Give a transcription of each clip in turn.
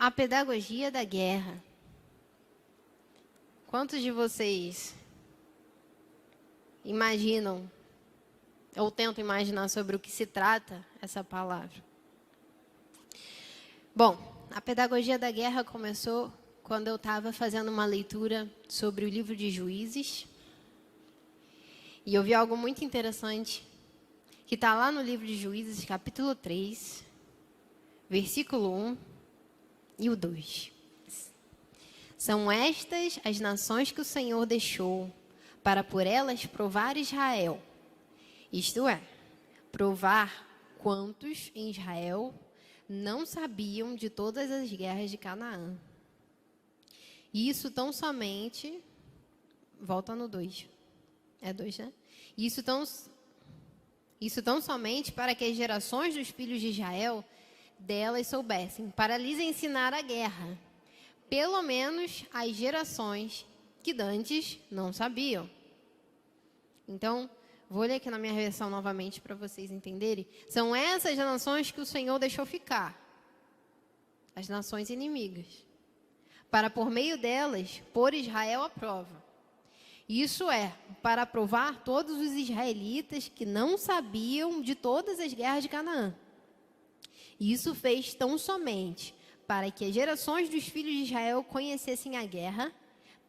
A pedagogia da guerra. Quantos de vocês imaginam ou tentam imaginar sobre o que se trata essa palavra? Bom, a pedagogia da guerra começou quando eu estava fazendo uma leitura sobre o livro de Juízes. E eu vi algo muito interessante, que está lá no livro de Juízes, capítulo 3, versículo 1 e o 2. São estas as nações que o Senhor deixou, para por elas provar Israel. Isto é, provar quantos em Israel não sabiam de todas as guerras de Canaã. E isso tão somente... Volta no 2. É 2, né? Isso tão somente para que as gerações dos filhos de Israel delas soubessem, para lhes ensinar a guerra, pelo menos as gerações que dantes não sabiam. Então, vou ler aqui na minha versão novamente para vocês entenderem. São essas nações que o Senhor deixou ficar, as nações inimigas, para por meio delas pôr Israel à prova. Isso é, para provar todos os israelitas que não sabiam de todas as guerras de Canaã. Isso fez tão somente para que as gerações dos filhos de Israel conhecessem a guerra,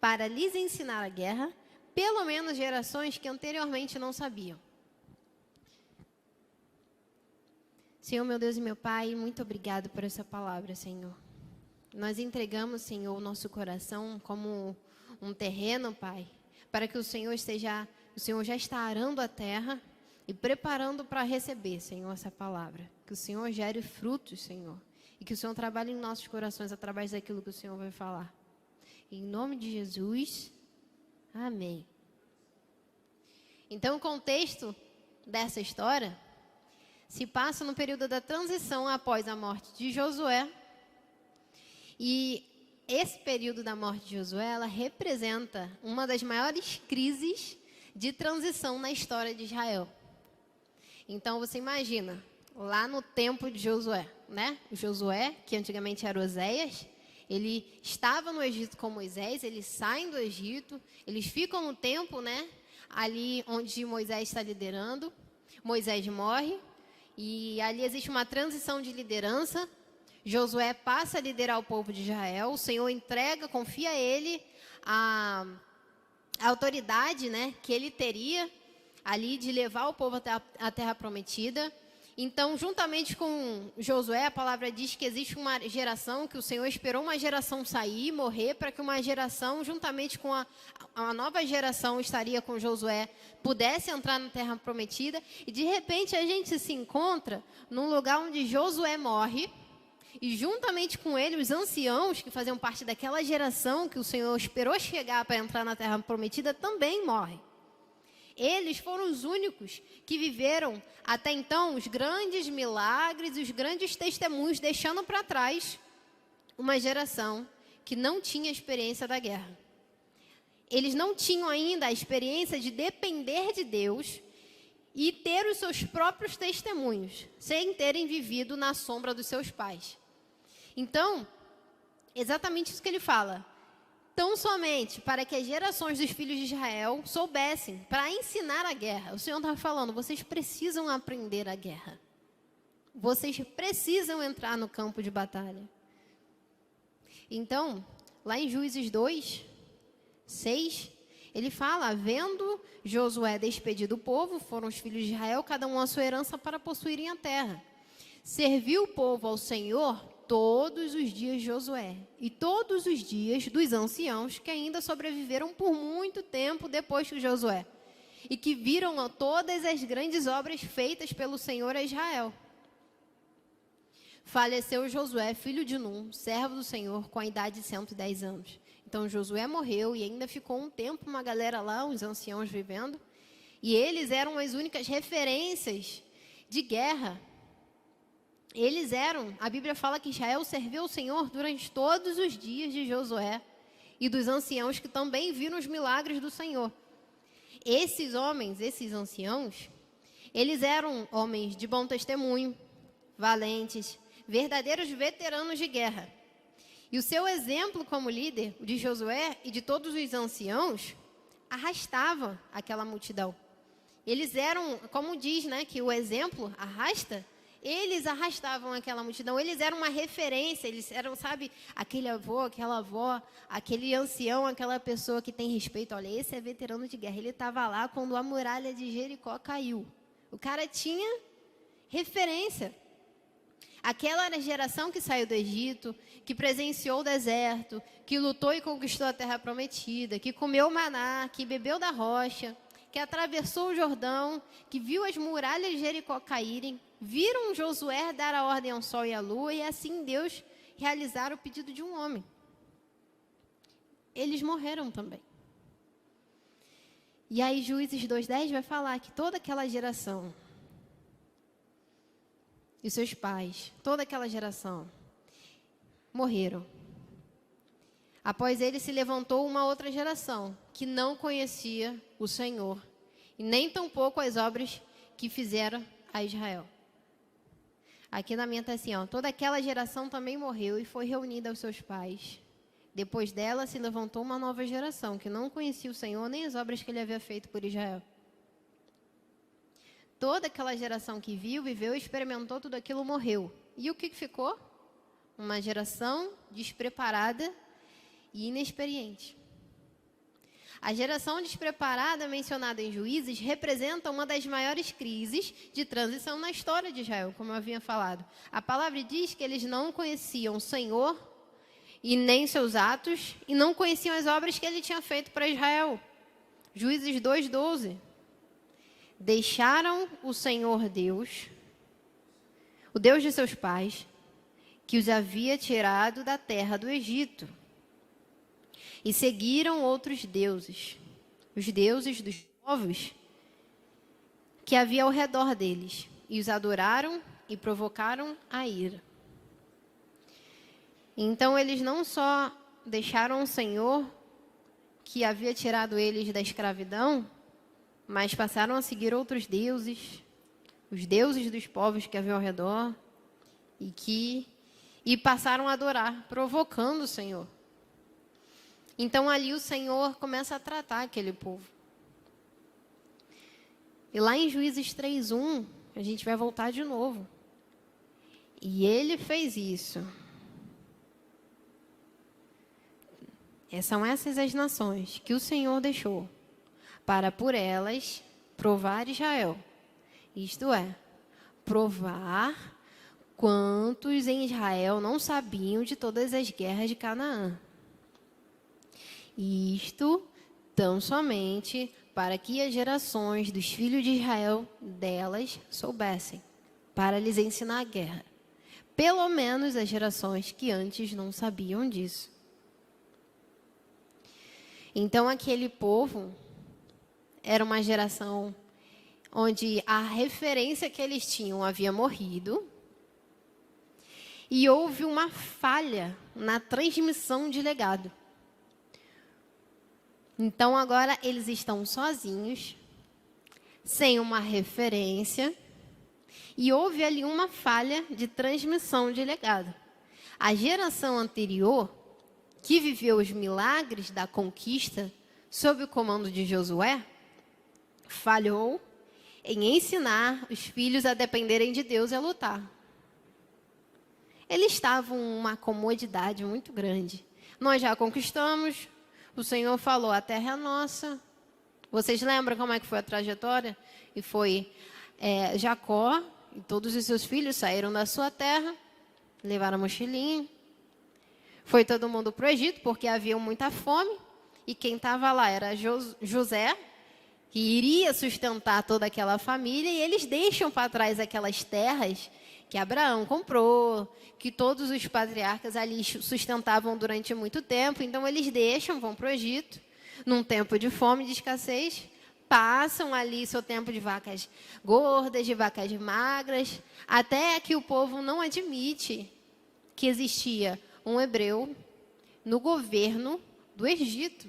para lhes ensinar a guerra, pelo menos gerações que anteriormente não sabiam. Senhor, meu Deus e meu Pai, muito obrigado por essa palavra, Senhor. Nós entregamos, Senhor, o nosso coração como um terreno, Pai, para que o Senhor já está arando a terra e preparando para receber, Senhor, essa palavra. Que o Senhor gere frutos, Senhor, e que o Senhor trabalhe em nossos corações através daquilo que o Senhor vai falar. Em nome de Jesus, amém. Então, o contexto dessa história se passa no período da transição após a morte de Josué. E esse período da morte de Josué, ela representa uma das maiores crises de transição na história de Israel. Então, você imagina, lá no tempo de Josué, né? O Josué, que antigamente era Oséias, ele estava no Egito com Moisés, eles saem do Egito, eles ficam no tempo, né? Ali onde Moisés está liderando, Moisés morre, e ali existe uma transição de liderança. Josué passa a liderar o povo de Israel, o Senhor confia a ele a autoridade, né, que ele teria ali de levar o povo até a terra prometida. Então, juntamente com Josué, a palavra diz que existe uma geração, que o Senhor esperou uma geração sair, morrer, para que uma geração, juntamente com a nova geração estaria com Josué, pudesse entrar na terra prometida. E de repente a gente se encontra num lugar onde Josué morre, e juntamente com ele, os anciãos que faziam parte daquela geração que o Senhor esperou chegar para entrar na terra prometida, também morrem. Eles foram os únicos que viveram, até então, os grandes milagres e os grandes testemunhos, deixando para trás uma geração que não tinha experiência da guerra. Eles não tinham ainda a experiência de depender de Deus e ter os seus próprios testemunhos, sem terem vivido na sombra dos seus pais. Então, exatamente isso que ele fala. Tão somente para que as gerações dos filhos de Israel soubessem, para ensinar a guerra. O Senhor estava falando, vocês precisam aprender a guerra. Vocês precisam entrar no campo de batalha. Então, lá em Juízes 2, 6, ele fala, vendo Josué despedido do povo, foram os filhos de Israel, cada um a sua herança para possuírem a terra. Serviu o povo ao Senhor todos os dias de Josué e todos os dias dos anciãos que ainda sobreviveram por muito tempo depois de Josué e que viram todas as grandes obras feitas pelo Senhor a Israel. Faleceu Josué, filho de Num, servo do Senhor, com a idade de 110 anos. Então Josué morreu e ainda ficou um tempo uma galera lá, os anciãos vivendo, e eles eram as únicas referências de guerra. Eles eram, a Bíblia fala que Israel serviu ao Senhor durante todos os dias de Josué e dos anciãos que também viram os milagres do Senhor. Esses homens, esses anciãos, eles eram homens de bom testemunho, valentes, verdadeiros veteranos de guerra. E o seu exemplo como líder, o de Josué e de todos os anciãos, arrastava aquela multidão. Eles eram, como diz, né, que o exemplo arrasta, eles arrastavam aquela multidão, eles eram uma referência, eles eram, sabe, aquele avô, aquela avó, aquele ancião, aquela pessoa que tem respeito. Olha, esse é veterano de guerra, ele estava lá quando a muralha de Jericó caiu. O cara tinha referência. Aquela era a geração que saiu do Egito, que presenciou o deserto, que lutou e conquistou a terra prometida, que comeu maná, que bebeu da rocha, que atravessou o Jordão, que viu as muralhas de Jericó caírem, viram Josué dar a ordem ao sol e à lua, e assim Deus realizar o pedido de um homem. Eles morreram também. E aí Juízes 2:10 vai falar que toda aquela geração, e seus pais, toda aquela geração, morreram. Após ele se levantou uma outra geração, que não conhecia o Senhor, e nem tampouco as obras que fizeram a Israel. Aqui na minha está assim, ó, toda aquela geração também morreu e foi reunida aos seus pais. Depois dela se levantou uma nova geração, que não conhecia o Senhor, nem as obras que ele havia feito por Israel. Toda aquela geração que viu, viveu, experimentou tudo aquilo, morreu. E o que ficou? Uma geração despreparada e inexperiente. A geração despreparada mencionada em Juízes representa uma das maiores crises de transição na história de Israel, como eu havia falado. A palavra diz que eles não conheciam o Senhor e nem seus atos, e não conheciam as obras que ele tinha feito para Israel. Juízes 2:12. Deixaram o Senhor Deus, o Deus de seus pais, que os havia tirado da terra do Egito, e seguiram outros deuses, os deuses dos povos que havia ao redor deles, e os adoraram e provocaram a ira. Então eles não só deixaram o Senhor, que havia tirado eles da escravidão, mas passaram a seguir outros deuses, os deuses dos povos que haviam ao redor, e passaram a adorar, provocando o Senhor. Então ali o Senhor começa a tratar aquele povo. E lá em Juízes 3:1, a gente vai voltar de novo. E ele fez isso. São essas as nações que o Senhor deixou, para por elas provar Israel. Isto é, provar quantos em Israel não sabiam de todas as guerras de Canaã. Isto tão somente para que as gerações dos filhos de Israel delas soubessem, para lhes ensinar a guerra. Pelo menos as gerações que antes não sabiam disso. Então aquele povo era uma geração onde a referência que eles tinham havia morrido, e houve uma falha na transmissão de legado. Então agora eles estão sozinhos, sem uma referência, e houve ali uma falha de transmissão de legado. A geração anterior, que viveu os milagres da conquista sob o comando de Josué, falhou em ensinar os filhos a dependerem de Deus e a lutar. Eles estavam em uma comodidade muito grande. Nós já conquistamos, o Senhor falou, a terra é nossa. Vocês lembram como é que foi a trajetória? E foi Jacó e todos os seus filhos saíram da sua terra, levaram a mochilinha. Foi todo mundo para o Egito, porque havia muita fome. E quem estava lá era José, que iria sustentar toda aquela família. E eles deixam para trás aquelas terras que Abraão comprou, que todos os patriarcas ali sustentavam durante muito tempo. Então, eles deixam, vão para o Egito, num tempo de fome, de escassez, passam ali seu tempo de vacas gordas, de vacas magras, até que o povo não admite que existia um hebreu no governo do Egito.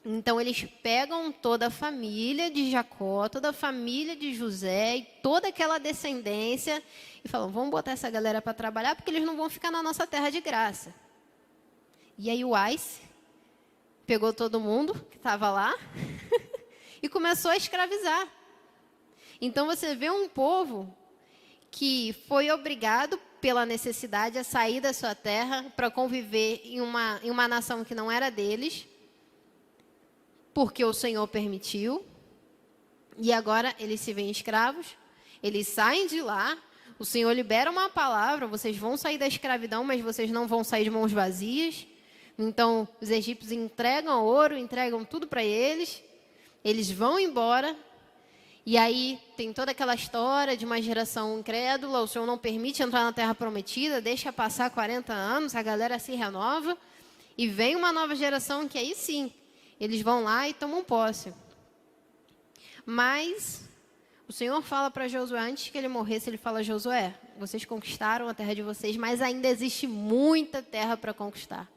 Então, eles pegam toda a família de Jacó, toda a família de José e toda aquela descendência e falam, vamos botar essa galera para trabalhar porque eles não vão ficar na nossa terra de graça. E aí o Ice pegou todo mundo que estava lá e começou a escravizar. Então você vê um povo que foi obrigado pela necessidade a sair da sua terra para conviver em uma nação que não era deles, porque o Senhor permitiu. E agora eles se veem escravos, eles saem de lá, o Senhor libera uma palavra, vocês vão sair da escravidão, mas vocês não vão sair de mãos vazias. Então, os egípcios entregam ouro, entregam tudo para eles, eles vão embora, e aí tem toda aquela história de uma geração incrédula, o Senhor não permite entrar na terra prometida, deixa passar 40 anos, a galera se renova, e vem uma nova geração que aí sim, eles vão lá e tomam posse. Mas o Senhor fala para Josué, antes que ele morresse, ele fala: Josué, vocês conquistaram a terra de vocês, mas ainda existe muita terra para conquistar.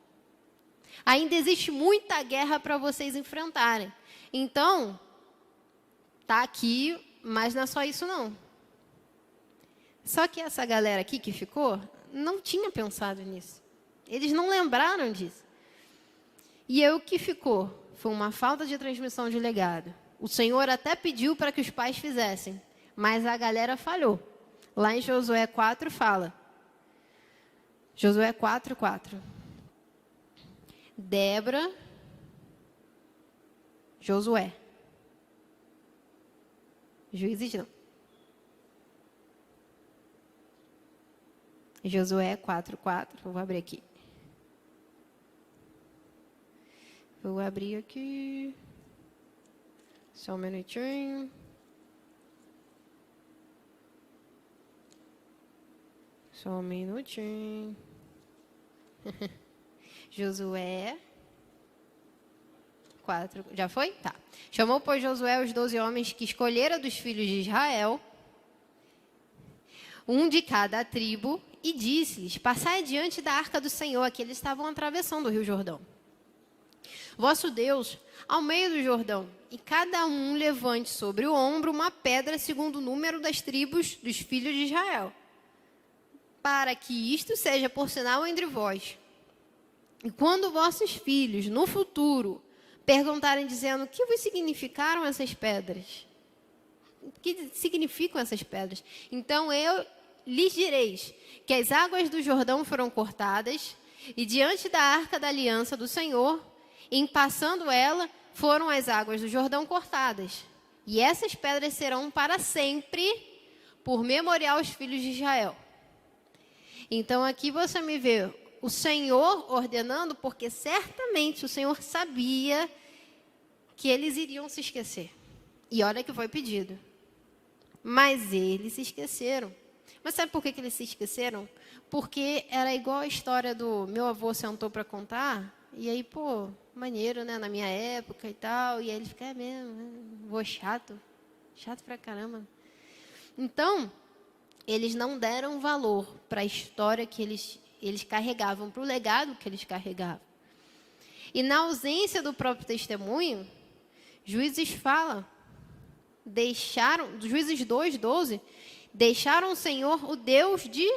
Ainda existe muita guerra para vocês enfrentarem. Então, tá aqui, mas não é só isso não. Só que essa galera aqui que ficou, não tinha pensado nisso. Eles não lembraram disso. E aí o que ficou? Foi uma falta de transmissão de legado. O Senhor até pediu para que os pais fizessem, mas a galera falhou. Lá em Josué 4 fala. Josué 4:4. Débora, Josué. Juízes não. Josué 4:4. Vou abrir aqui. Vou abrir aqui. Só um minutinho. Só um minutinho. Josué 4. Já foi? Tá. Chamou, pois, Josué os 12 homens que escolhera dos filhos de Israel, um de cada tribo, e disse-lhes: passai diante da arca do Senhor, que eles estavam atravessando o rio Jordão. Vosso Deus, ao meio do Jordão, e cada um levante sobre o ombro uma pedra segundo o número das tribos dos filhos de Israel, para que isto seja por sinal entre vós. E quando vossos filhos, no futuro, perguntarem dizendo: o que vos significaram essas pedras? O que significam essas pedras? Então eu lhes direis que as águas do Jordão foram cortadas, e diante da arca da aliança do Senhor, em passando ela, foram as águas do Jordão cortadas. E essas pedras serão para sempre por memorial aos filhos de Israel. Então aqui você me vê o Senhor ordenando, porque certamente o Senhor sabia que eles iriam se esquecer. E olha que foi pedido. Mas eles se esqueceram. Mas sabe por que eles se esqueceram? Porque era igual a história do meu avô sentou para contar, e aí, pô, maneiro, né, na minha época e tal, e aí ele fica, é mesmo, vô chato pra caramba. Então, eles não deram valor para a história que eles carregavam, para o legado que eles carregavam. E na ausência do próprio testemunho, Juízes fala, Juízes 2:12, deixaram o Senhor, o Deus de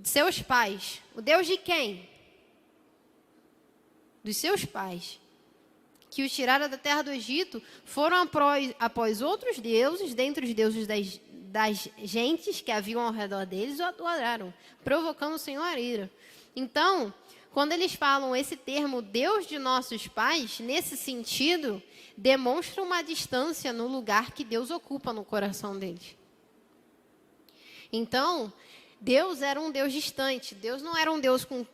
seus pais. O Deus de quem? Dos seus pais, que os tiraram da terra do Egito, foram após outros deuses, dentre os deuses das gentes que haviam ao redor deles, o adoraram, provocando o Senhor a ira. Então, quando eles falam esse termo, Deus de nossos pais, nesse sentido, demonstra uma distância no lugar que Deus ocupa no coração deles. Então, Deus era um Deus distante, Deus não era um Deus com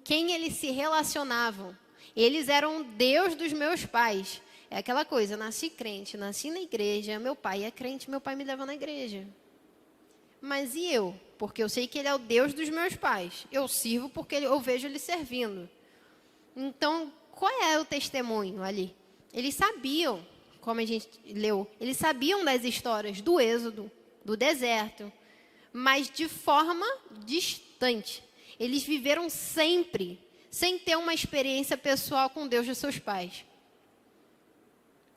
quem eles se relacionavam. Eles eram Deus dos meus pais. É aquela coisa, nasci crente, nasci na igreja, meu pai é crente, meu pai me leva na igreja. Mas e eu? Porque eu sei que ele é o Deus dos meus pais. Eu sirvo porque eu vejo ele servindo. Então, qual é o testemunho ali? Eles sabiam, como a gente leu, eles sabiam das histórias do Êxodo, do deserto, mas de forma distante. Eles viveram sempre sem ter uma experiência pessoal com Deus de seus pais.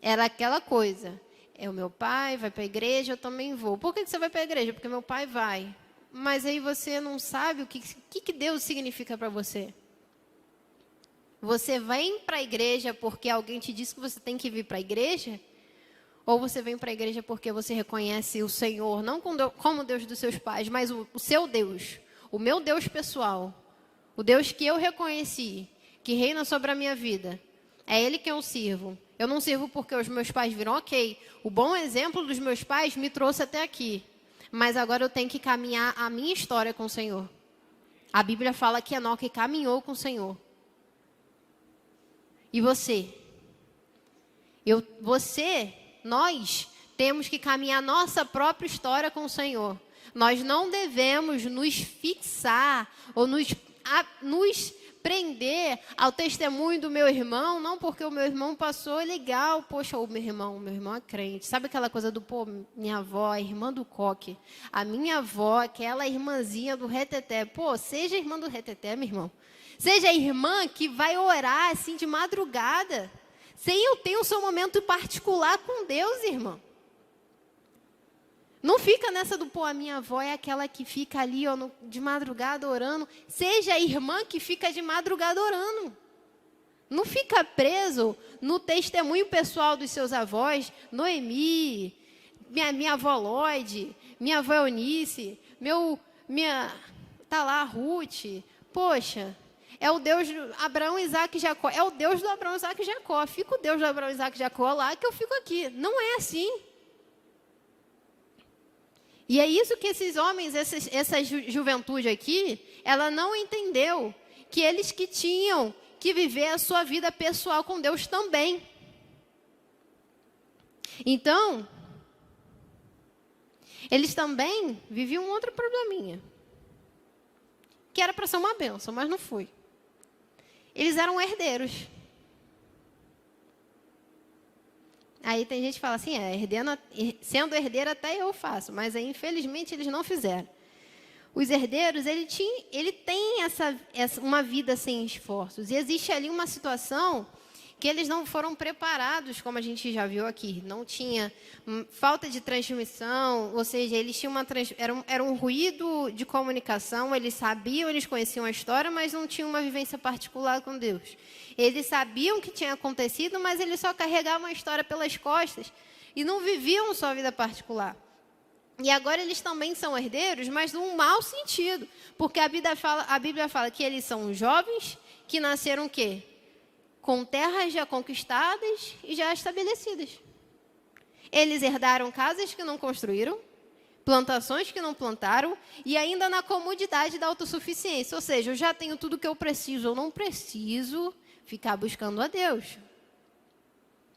Era aquela coisa, o meu pai vai para a igreja, eu também vou. Por que você vai para a igreja? Porque meu pai vai. Mas aí você não sabe o que Deus significa para você. Você vem para a igreja porque alguém te disse que você tem que vir para a igreja? Ou você vem para a igreja porque você reconhece o Senhor, não como Deus dos seus pais, mas o seu Deus, o meu Deus pessoal, o Deus que eu reconheci, que reina sobre a minha vida. É Ele que eu sirvo. Eu não sirvo porque os meus pais viram, ok, o bom exemplo dos meus pais me trouxe até aqui, mas agora eu tenho que caminhar a minha história com o Senhor. A Bíblia fala que Enoque caminhou com o Senhor. E você? Nós temos que caminhar nossa própria história com o Senhor. Nós não devemos nos fixar ou nos prender ao testemunho do meu irmão, não porque o meu irmão passou legal, poxa, o meu irmão é crente. Sabe aquela coisa do, pô, minha avó, a irmã do coque, a minha avó, aquela irmãzinha do reteté. Pô, seja irmã do reteté, meu irmão. Seja a irmã que vai orar assim de madrugada. Sem eu ter o seu momento particular com Deus, irmão. Não fica nessa do, pô, a minha avó é aquela que fica ali ó, de madrugada orando. Seja a irmã que fica de madrugada orando. Não fica preso no testemunho pessoal dos seus avós. Noemi, minha avó Lloyd, minha avó Eunice, tá lá a Ruth. Poxa, é o Deus de Abraão, Isaac e Jacó. É o Deus do Abraão, Isaac e Jacó. Fica o Deus do Abraão, Isaac e Jacó lá que eu fico aqui. Não é assim. E é isso que esses homens, essa juventude aqui, ela não entendeu. Que eles que tinham que viver a sua vida pessoal com Deus também. Então, eles também viviam um outro probleminha. Que era para ser uma bênção, mas não foi. Eles eram herdeiros. Aí tem gente que fala assim, sendo herdeiro até eu faço, mas aí infelizmente eles não fizeram. Os herdeiros, ele tem uma vida sem esforços. E existe ali uma situação que eles não foram preparados, como a gente já viu aqui. Não tinha falta de transmissão, ou seja, eles tinham era um ruído de comunicação, eles sabiam, eles conheciam a história, mas não tinham uma vivência particular com Deus. Eles sabiam o que tinha acontecido, mas eles só carregavam a história pelas costas e não viviam sua vida particular. E agora eles também são herdeiros, mas num mau sentido, porque a Bíblia fala que eles são jovens que nasceram o quê? Com terras já conquistadas e já estabelecidas. Eles herdaram casas que não construíram, plantações que não plantaram e ainda na comodidade da autossuficiência. Ou seja, eu já tenho tudo que eu preciso, eu não preciso ficar buscando a Deus.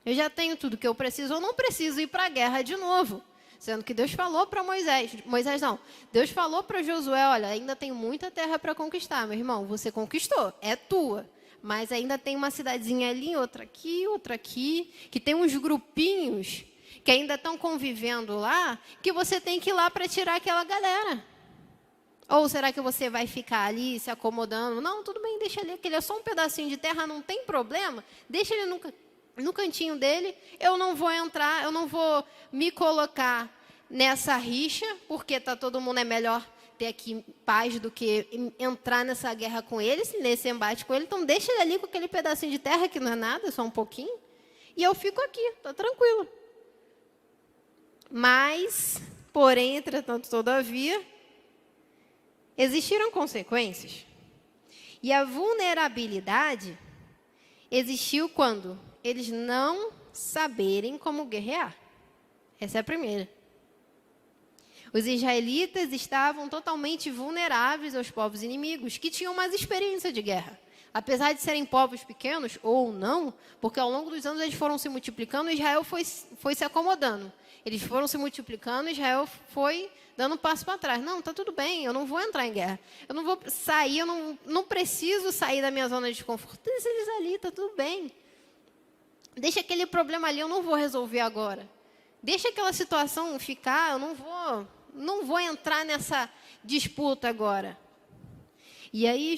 Eu já tenho tudo que eu preciso, eu não preciso ir para a guerra de novo. Sendo que Deus falou para Deus falou para Josué, olha, ainda tem muita terra para conquistar, meu irmão, você conquistou, é tua. Mas ainda tem uma cidadezinha ali, outra aqui, que tem uns grupinhos que ainda estão convivendo lá, que você tem que ir lá para tirar aquela galera. Ou será que você vai ficar ali se acomodando? Não, tudo bem, deixa ali, aquele é só um pedacinho de terra, não tem problema, deixa ele no cantinho dele, eu não vou entrar, eu não vou me colocar nessa rixa, porque todo mundo é melhor ter aqui paz do que entrar nessa guerra com ele, nesse embate com ele. Então, deixa ele ali com aquele pedacinho de terra, que não é nada, é só um pouquinho, e eu fico aqui, estou tranquilo. Mas, porém, entretanto, todavia, existiram consequências. E a vulnerabilidade existiu quando eles não saberem como guerrear. Essa é a primeira. Os israelitas estavam totalmente vulneráveis aos povos inimigos, que tinham mais experiência de guerra. Apesar de serem povos pequenos, ou não, porque ao longo dos anos eles foram se multiplicando, Israel foi se acomodando. Eles foram se multiplicando, Israel foi dando um passo para trás. Não, está tudo bem, eu não vou entrar em guerra. Eu não vou sair, eu não preciso sair da minha zona de desconforto. Deixa eles ali, está tudo bem. Deixa aquele problema ali, eu não vou resolver agora. Deixa aquela situação ficar, eu não vou entrar nessa disputa agora. E aí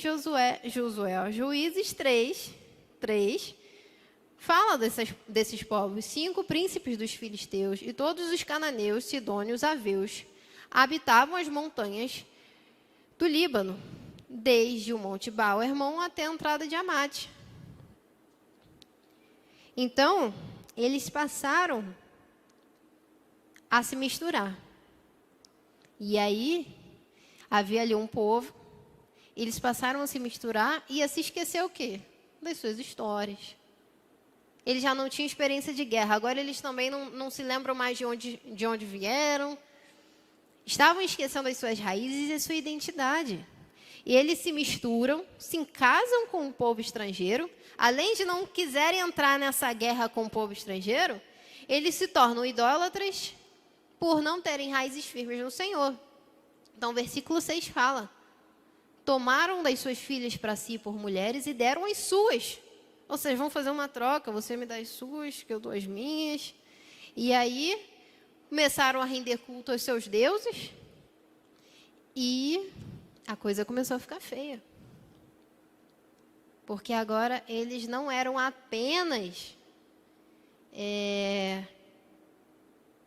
Juízes 3 fala desses povos. 5 príncipes dos filisteus e todos os cananeus, sidônios, aveus, habitavam as montanhas do Líbano, desde o monte Baal-Hermon até a entrada de Amate. Então, eles passaram a se misturar. E aí, havia ali um povo, eles passaram a se misturar e a se esquecer o quê? Das suas histórias. Eles já não tinham experiência de guerra, agora eles também não se lembram mais de onde vieram. Estavam esquecendo as suas raízes e a sua identidade. E eles se misturam, se casam com o povo estrangeiro. Além de não quiserem entrar nessa guerra com o povo estrangeiro, eles se tornam idólatras por não terem raízes firmes no Senhor. Então, versículo 6 fala: tomaram das suas filhas para si por mulheres e deram as suas. Ou seja, vão fazer uma troca, você me dá as suas, que eu dou as minhas. E aí, começaram a render culto aos seus deuses. E a coisa começou a ficar feia. Porque agora eles não eram apenas...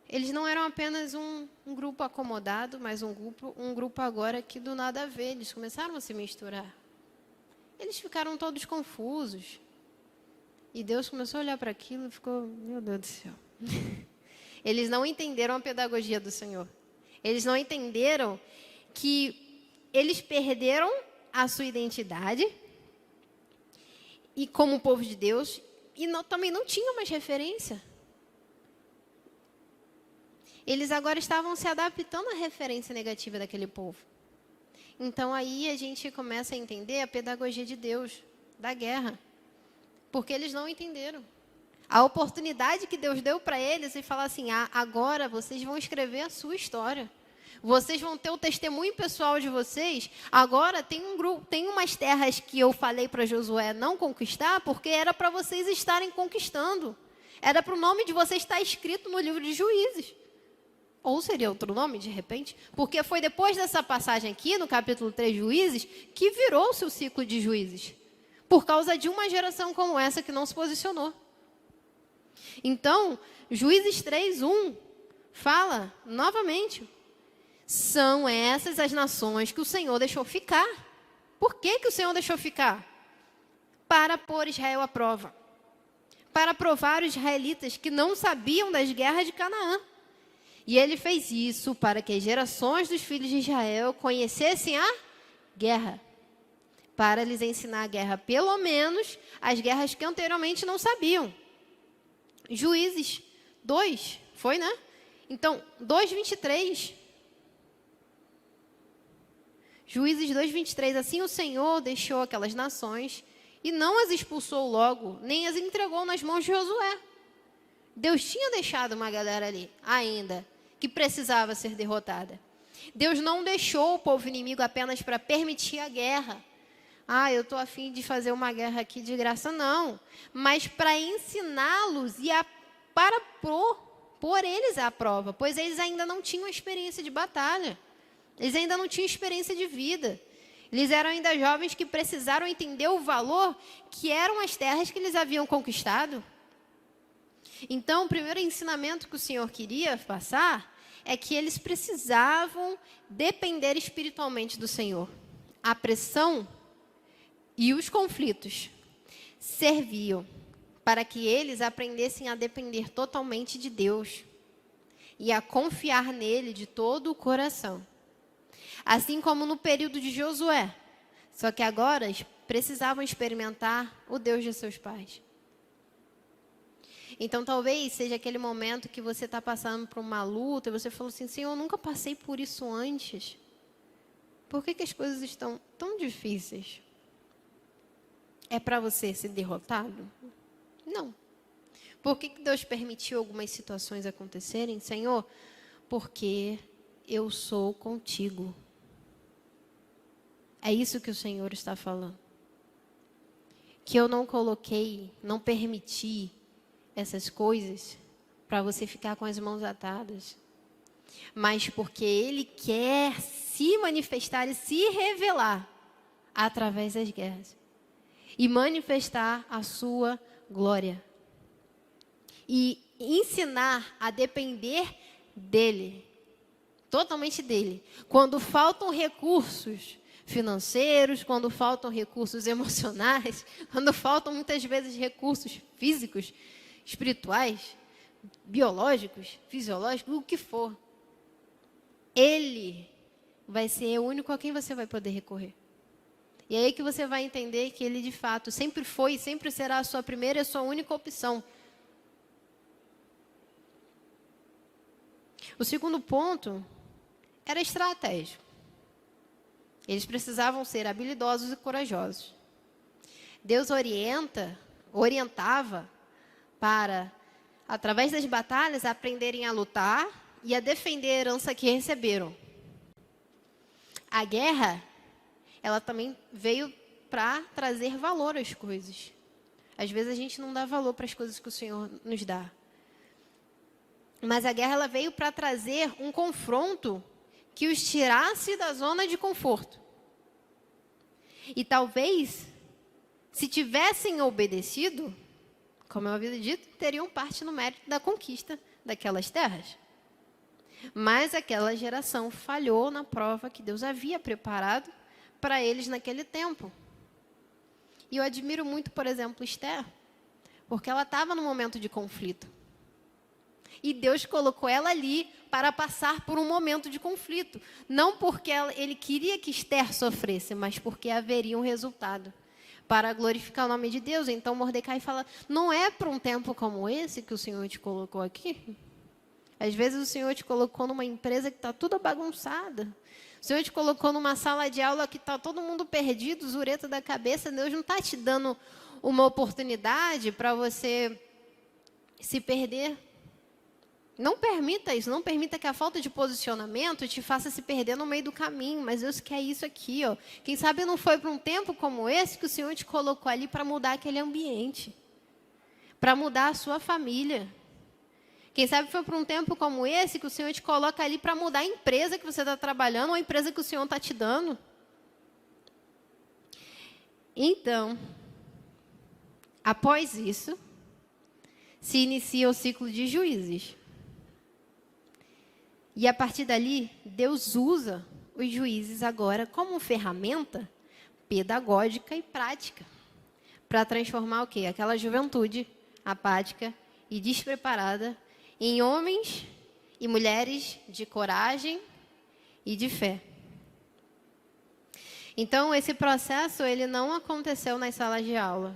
eles não eram apenas um grupo acomodado, mas um grupo agora que do nada a ver. Eles começaram a se misturar. Eles ficaram todos confusos. E Deus começou a olhar para aquilo e ficou, meu Deus do céu. Eles não entenderam a pedagogia do Senhor. Eles não entenderam que eles perderam a sua identidade e como povo de Deus, e também não tinham mais referência. Eles agora estavam se adaptando à referência negativa daquele povo. Então aí a gente começa a entender a pedagogia de Deus, da guerra. Porque eles não entenderam. A oportunidade que Deus deu para eles e falar assim, agora vocês vão escrever a sua história. Vocês vão ter o testemunho pessoal de vocês. Agora tem umas terras que eu falei para Josué não conquistar, porque era para vocês estarem conquistando. Era para o nome de vocês estar escrito no livro de Juízes. Ou seria outro nome, de repente? Porque foi depois dessa passagem aqui, no capítulo 3 de Juízes, que virou-se o ciclo de Juízes. Por causa de uma geração como essa que não se posicionou. Então, Juízes 3:1 fala, novamente, são essas as nações que o Senhor deixou ficar. Por que o Senhor deixou ficar? Para pôr Israel à prova. Para provar os israelitas que não sabiam das guerras de Canaã. E ele fez isso para que as gerações dos filhos de Israel conhecessem a guerra. Para lhes ensinar a guerra, pelo menos as guerras que anteriormente não sabiam. Juízes 2, foi, né? Então, 2:23. Juízes 2:23. Assim o Senhor deixou aquelas nações e não as expulsou logo, nem as entregou nas mãos de Josué. Deus tinha deixado uma galera ali, ainda, que precisava ser derrotada. Deus não deixou o povo inimigo apenas para permitir a guerra. Eu estou a fim de fazer uma guerra aqui de graça, não. Mas para ensiná-los e para pôr eles à prova, pois eles ainda não tinham experiência de batalha. Eles ainda não tinham experiência de vida. Eles eram ainda jovens que precisaram entender o valor que eram as terras que eles haviam conquistado. Então, o primeiro ensinamento que o Senhor queria passar é que eles precisavam depender espiritualmente do Senhor. A pressão e os conflitos serviam para que eles aprendessem a depender totalmente de Deus e a confiar nele de todo o coração. Assim como no período de Josué, só que agora precisavam experimentar o Deus de seus pais. Então, talvez seja aquele momento que você está passando por uma luta e você falou assim, Senhor, eu nunca passei por isso antes. Por que as coisas estão tão difíceis? É para você ser derrotado? Não. Por que Deus permitiu algumas situações acontecerem, Senhor? Porque eu sou contigo. É isso que o Senhor está falando. Que eu não coloquei, não permiti essas coisas para você ficar com as mãos atadas. Mas porque Ele quer se manifestar e se revelar através das guerras. E manifestar a sua glória. E ensinar a depender dEle. Totalmente dEle. Quando faltam recursos financeiros, quando faltam recursos emocionais, quando faltam muitas vezes recursos físicos, espirituais, biológicos, fisiológicos, o que for. Ele vai ser o único a quem você vai poder recorrer. E é aí que você vai entender que ele, de fato, sempre foi e sempre será a sua primeira e a sua única opção. O segundo ponto era estratégico. Eles precisavam ser habilidosos e corajosos. Deus orientava para, através das batalhas, aprenderem a lutar e a defender a herança que receberam. A guerra, ela também veio para trazer valor às coisas. Às vezes a gente não dá valor para as coisas que o Senhor nos dá. Mas a guerra, ela veio para trazer um confronto que os tirasse da zona de conforto. E talvez, se tivessem obedecido, como eu havia dito, teriam parte no mérito da conquista daquelas terras. Mas aquela geração falhou na prova que Deus havia preparado para eles naquele tempo. E eu admiro muito, por exemplo, Esther, porque ela estava num momento de conflito. E Deus colocou ela ali para passar por um momento de conflito. Não porque ele queria que Esther sofresse, mas porque haveria um resultado para glorificar o nome de Deus. Então Mordecai fala, não é para um tempo como esse que o Senhor te colocou aqui? Às vezes o Senhor te colocou numa empresa que está toda bagunçada. O Senhor te colocou numa sala de aula que está todo mundo perdido, zureta da cabeça. Deus não está te dando uma oportunidade para você se perder. Não permita isso, não permita que a falta de posicionamento te faça se perder no meio do caminho. Mas Deus quer isso aqui, ó. Quem sabe não foi para um tempo como esse que o Senhor te colocou ali para mudar aquele ambiente, para mudar a sua família. Quem sabe foi para um tempo como esse que o Senhor te coloca ali para mudar a empresa que você está trabalhando ou a empresa que o Senhor está te dando. Então, após isso, se inicia o ciclo de Juízes. E a partir dali, Deus usa os juízes agora como ferramenta pedagógica e prática para transformar o quê? Aquela juventude apática e despreparada em homens e mulheres de coragem e de fé. Então, esse processo ele não aconteceu nas salas de aula.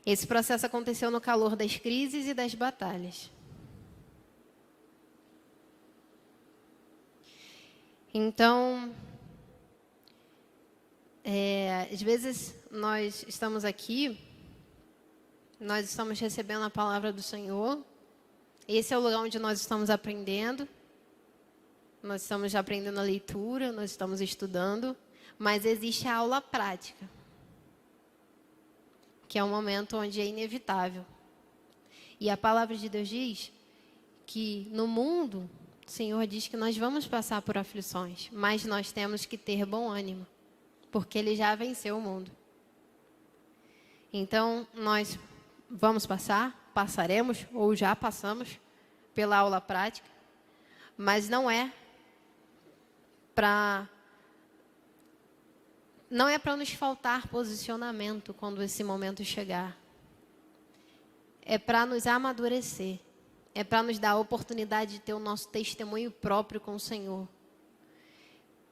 Esse processo aconteceu no calor das crises e das batalhas. Então, às vezes nós estamos aqui, nós estamos recebendo a palavra do Senhor. Esse é o lugar onde nós estamos aprendendo. Nós estamos aprendendo a leitura, nós estamos estudando, mas existe a aula prática, que é um momento onde é inevitável. E a palavra de Deus diz que no mundo, o Senhor diz que nós vamos passar por aflições, mas nós temos que ter bom ânimo, porque Ele já venceu o mundo. Então, nós vamos passaremos, ou já passamos, pela aula prática, mas não é para nos faltar posicionamento quando esse momento chegar. É para nos amadurecer. É para nos dar a oportunidade de ter o nosso testemunho próprio com o Senhor.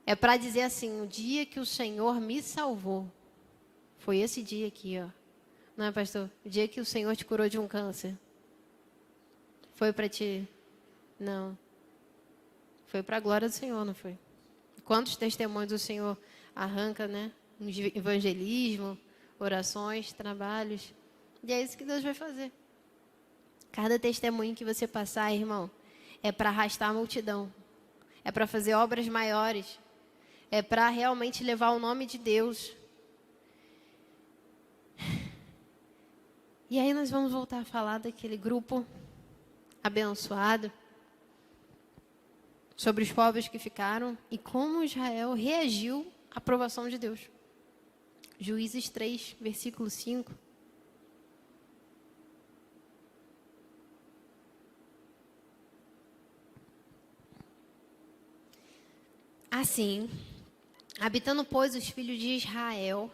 É para dizer assim, o dia que o Senhor me salvou, foi esse dia aqui, ó. Não é, pastor? O dia que o Senhor te curou de um câncer. Foi para ti? Não. Foi para a glória do Senhor, não foi? Quantos testemunhos o Senhor arranca, né? Evangelismo, orações, trabalhos. E é isso que Deus vai fazer. Cada testemunho que você passar, irmão, é para arrastar a multidão. É para fazer obras maiores. É para realmente levar o nome de Deus. E aí nós vamos voltar a falar daquele grupo abençoado, sobre os povos que ficaram e como Israel reagiu à aprovação de Deus. Juízes 3, versículo 5. Assim, habitando, pois, os filhos de Israel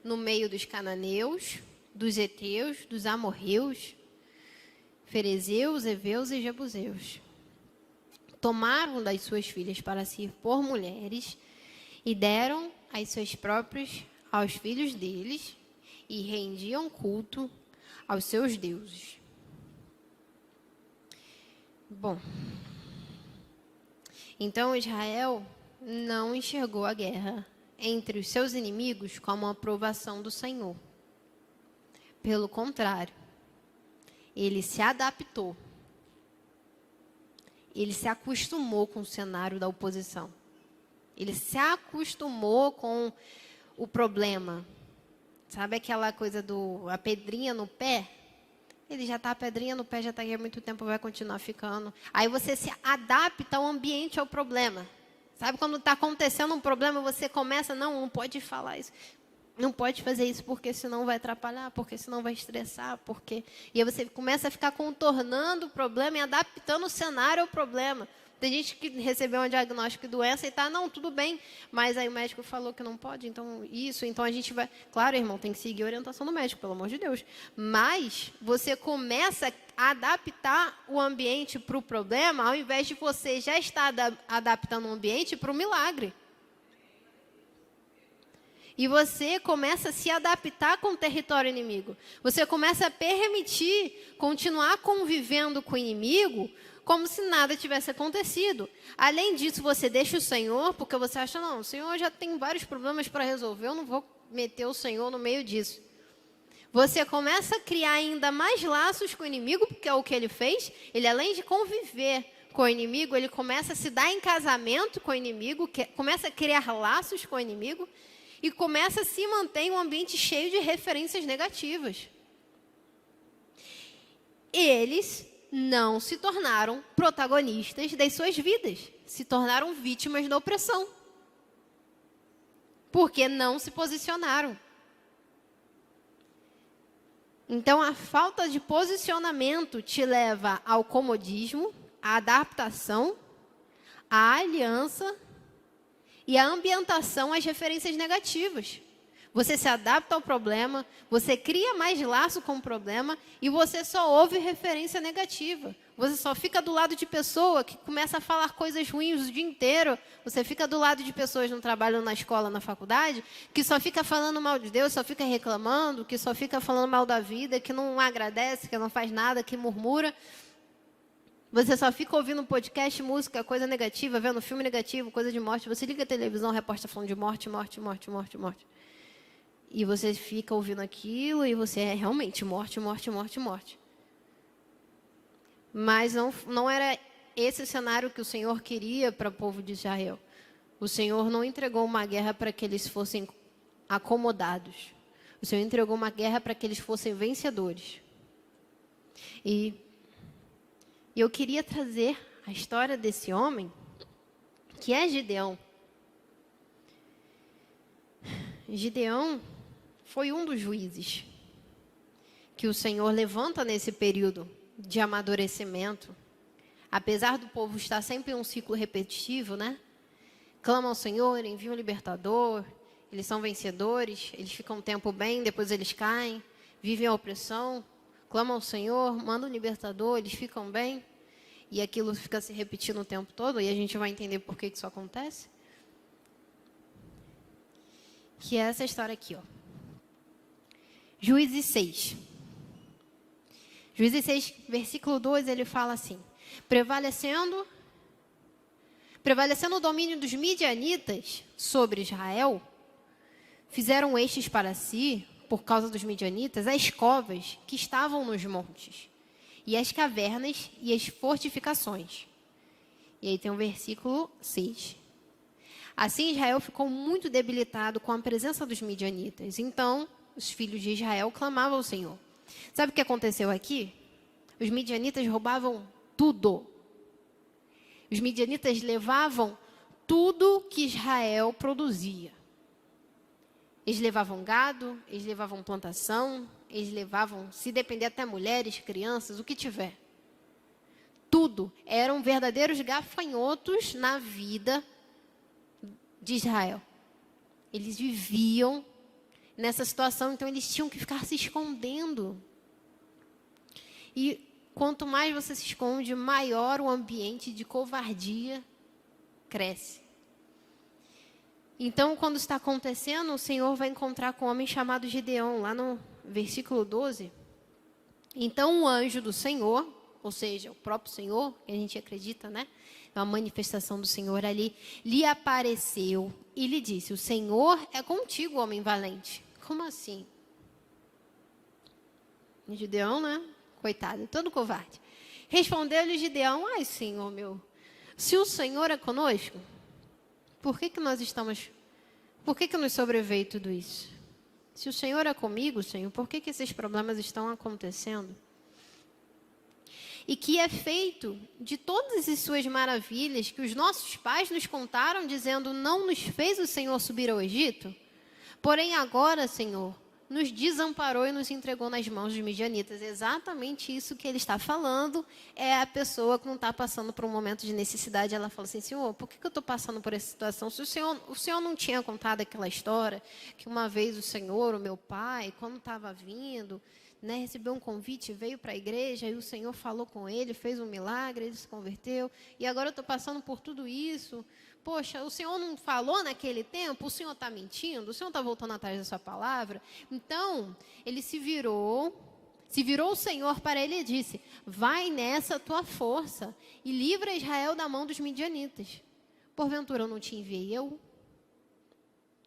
no meio dos cananeus, dos heteus, dos amorreus, ferezeus, heveus e jebuseus. Tomaram das suas filhas para si por mulheres e deram as suas próprias aos filhos deles e rendiam culto aos seus deuses. Bom, então Israel não enxergou a guerra entre os seus inimigos como uma provação do Senhor. Pelo contrário, ele se adaptou. Ele se acostumou com o cenário da oposição. Ele se acostumou com o problema. Sabe aquela coisa a pedrinha no pé? Ele já está a pedrinha no pé, já está aí há muito tempo, vai continuar ficando. Aí você se adapta ao ambiente, ao problema. Sabe quando está acontecendo um problema, você começa, não pode falar isso. Não pode fazer isso porque senão vai atrapalhar, porque senão vai estressar, porque... E aí você começa a ficar contornando o problema e adaptando o cenário ao problema. Tem gente que recebeu um diagnóstico de doença e está, não, tudo bem, mas aí o médico falou que não pode, então então a gente vai... Claro, irmão, tem que seguir a orientação do médico, pelo amor de Deus. Mas você começa a adaptar o ambiente para o problema, ao invés de você já estar adaptando o ambiente para o milagre. E você começa a se adaptar com o território inimigo. Você começa a permitir continuar convivendo com o inimigo como se nada tivesse acontecido. Além disso, você deixa o Senhor, porque você acha, não, o Senhor já tem vários problemas para resolver, eu não vou meter o Senhor no meio disso. Você começa a criar ainda mais laços com o inimigo, porque é o que ele fez. Ele, além de conviver com o inimigo, ele começa a se dar em casamento com o inimigo, começa a criar laços com o inimigo, e começa a se manter em um ambiente cheio de referências negativas. Eles não se tornaram protagonistas das suas vidas. Se tornaram vítimas da opressão. Porque não se posicionaram. Então, a falta de posicionamento te leva ao comodismo, à adaptação, à aliança e a ambientação às referências negativas. Você se adapta ao problema, você cria mais laço com o problema e você só ouve referência negativa. Você só fica do lado de pessoa que começa a falar coisas ruins o dia inteiro. Você fica do lado de pessoas no trabalho, na escola, na faculdade, que só fica falando mal de Deus, só fica reclamando, que só fica falando mal da vida, que não agradece, que não faz nada, que murmura. Você só fica ouvindo podcast, música, coisa negativa, vendo filme negativo, coisa de morte. Você liga a televisão, o repórter falando de morte, morte, morte, morte, morte. E você fica ouvindo aquilo e você é realmente morte, morte, morte, morte. Mas não era esse o cenário que o Senhor queria para o povo de Israel. O Senhor não entregou uma guerra para que eles fossem acomodados. O Senhor entregou uma guerra para que eles fossem vencedores. E eu queria trazer a história desse homem, que é Gideão. Gideão foi um dos juízes que o Senhor levanta nesse período de amadurecimento. Apesar do povo estar sempre em um ciclo repetitivo, né? Clama ao Senhor, envia um libertador, eles são vencedores, eles ficam um tempo bem, depois eles caem, vivem a opressão, clamam ao Senhor, manda um libertador, eles ficam bem, e aquilo fica se repetindo o tempo todo, e a gente vai entender por que isso acontece. Que é essa história aqui, ó. Juízes 6. Juízes 6, versículo 2, ele fala assim: Prevalecendo o domínio dos midianitas sobre Israel, fizeram estes para si, por causa dos midianitas, as covas que estavam nos montes, e as cavernas e as fortificações. E aí tem o versículo 6. Assim Israel ficou muito debilitado com a presença dos midianitas. Então, os filhos de Israel clamavam ao Senhor. Sabe o que aconteceu aqui? Os midianitas roubavam tudo. Os midianitas levavam tudo que Israel produzia. Eles levavam gado, eles levavam plantação, eles levavam, se depender, até mulheres, crianças, o que tiver. Tudo. Eram verdadeiros gafanhotos na vida de Israel. Eles viviam nessa situação, então eles tinham que ficar se escondendo. E quanto mais você se esconde, maior o ambiente de covardia cresce. Então, quando está acontecendo, o Senhor vai encontrar com um homem chamado Gideão, lá no versículo 12. Então, o anjo do Senhor, ou seja, o próprio Senhor, que a gente acredita, né? É uma manifestação do Senhor ali, lhe apareceu e lhe disse: o Senhor é contigo, homem valente. Como assim? Gideão, né? Coitado, todo covarde. Respondeu-lhe Gideão: ai, Senhor meu, se o Senhor é conosco, por que nos sobreveio tudo isso? Se o Senhor é comigo, Senhor, por que esses problemas estão acontecendo? E que é feito de todas as suas maravilhas que os nossos pais nos contaram, dizendo: não nos fez o Senhor subir ao Egito? Porém agora, Senhor, nos desamparou e nos entregou nas mãos dos midianitas. Exatamente isso que ele está falando. É a pessoa que não está passando por um momento de necessidade. Ela fala assim: Senhor, por que eu estou passando por essa situação? Se o Senhor não tinha contado aquela história, que uma vez o Senhor, o meu pai, quando estava vindo, né, recebeu um convite, veio para a igreja, e o Senhor falou com ele, fez um milagre, ele se converteu, e agora eu estou passando por tudo isso. Poxa, o Senhor não falou naquele tempo? O Senhor está mentindo? O Senhor está voltando atrás da sua palavra? Então, ele se virou o Senhor para ele e disse: vai nessa tua força e livra Israel da mão dos midianitas. Porventura eu não te enviei eu?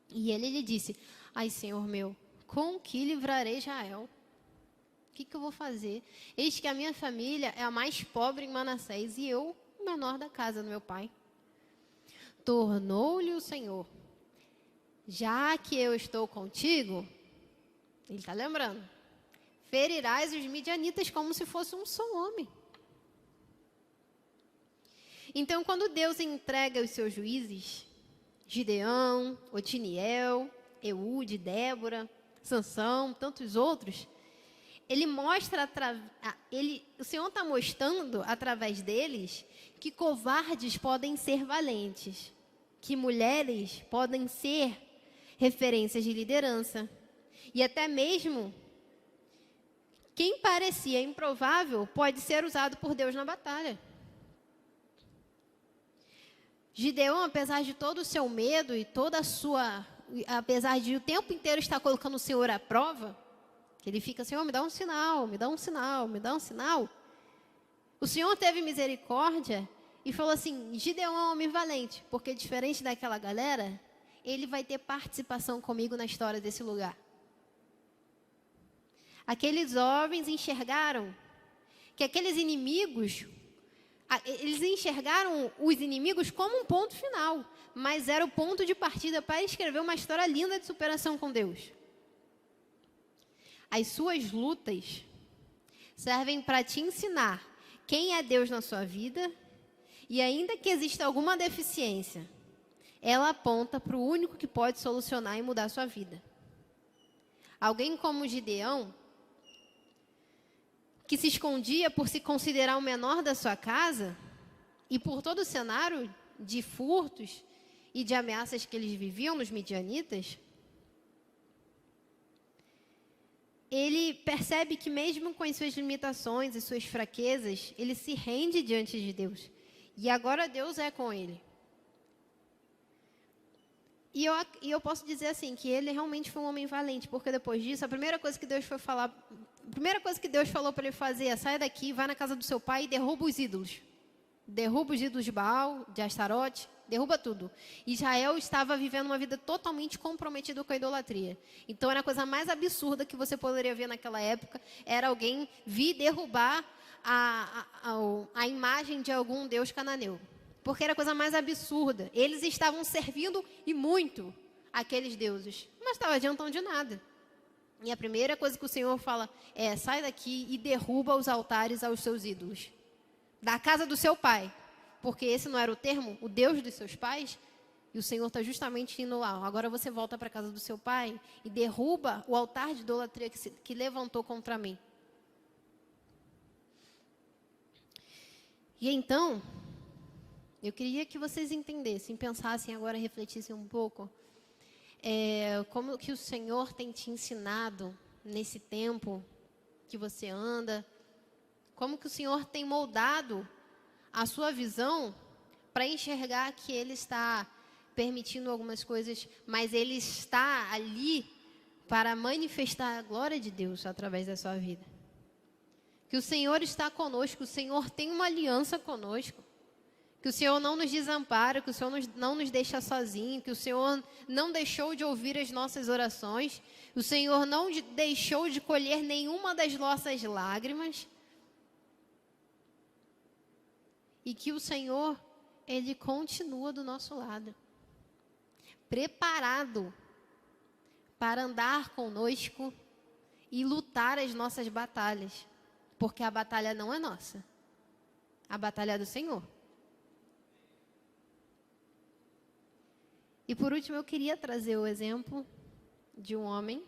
E ele lhe disse: ai, Senhor meu, com que livrarei Israel? O que eu vou fazer? Eis que a minha família é a mais pobre em Manassés e eu, o menor da casa do meu pai. Tornou-lhe o Senhor: já que eu estou contigo, ele está lembrando, ferirás os midianitas como se fosse um só homem. Então, quando Deus entrega os seus juízes, Gideão, Otiniel, Eude, Débora, Sansão, tantos outros, ele mostra, o Senhor está mostrando através deles que covardes podem ser valentes, que mulheres podem ser referências de liderança, e até mesmo quem parecia improvável pode ser usado por Deus na batalha. Gideão, apesar de todo o seu medo e apesar de o tempo inteiro estar colocando o Senhor à prova, que ele fica: Senhor, me dá um sinal, me dá um sinal, me dá um sinal. O Senhor teve misericórdia e falou assim: Gideão é um homem valente, porque diferente daquela galera, ele vai ter participação comigo na história desse lugar. Aqueles homens enxergaram que aqueles inimigos, eles enxergaram os inimigos como um ponto final, mas era o ponto de partida para escrever uma história linda de superação com Deus. As suas lutas servem para te ensinar quem é Deus na sua vida, e ainda que exista alguma deficiência, ela aponta para o único que pode solucionar e mudar a sua vida. Alguém como Gideão, que se escondia por se considerar o menor da sua casa, e por todo o cenário de furtos e de ameaças que eles viviam nos midianitas, ele percebe que mesmo com as suas limitações e suas fraquezas, ele se rende diante de Deus. E agora Deus é com ele. E eu posso dizer assim, que ele realmente foi um homem valente, porque depois disso, a primeira coisa que Deus falou para ele fazer é: sai daqui, vai na casa do seu pai e derruba os ídolos. Derruba os ídolos de Baal, de Astarote, derruba tudo. Israel estava vivendo uma vida totalmente comprometida com a idolatria. Então, era a coisa mais absurda que você poderia ver naquela época, era alguém vir derrubar a imagem de algum deus cananeu. Porque era a coisa mais absurda. Eles estavam servindo, e muito, aqueles deuses. Mas estava adiantando de nada. E a primeira coisa que o Senhor fala é: sai daqui e derruba os altares aos seus ídolos. Da casa do seu pai. Porque esse não era o termo, o Deus dos seus pais. E o Senhor está justamente indo lá: agora você volta para a casa do seu pai e derruba o altar de idolatria que levantou contra mim. E então, eu queria que vocês entendessem, pensassem agora, refletissem um pouco. como que o Senhor tem te ensinado nesse tempo que você anda, como que o Senhor tem moldado a sua visão para enxergar que Ele está permitindo algumas coisas, mas Ele está ali para manifestar a glória de Deus através da sua vida. Que o Senhor está conosco, o Senhor tem uma aliança conosco. Que o Senhor não nos desampara, que o Senhor não nos deixa sozinho, que o Senhor não deixou de ouvir as nossas orações, o Senhor não deixou de colher nenhuma das nossas lágrimas. E que o Senhor, Ele continua do nosso lado, preparado para andar conosco e lutar as nossas batalhas, porque a batalha não é nossa, a batalha é do Senhor. E por último, eu queria trazer o exemplo de um homem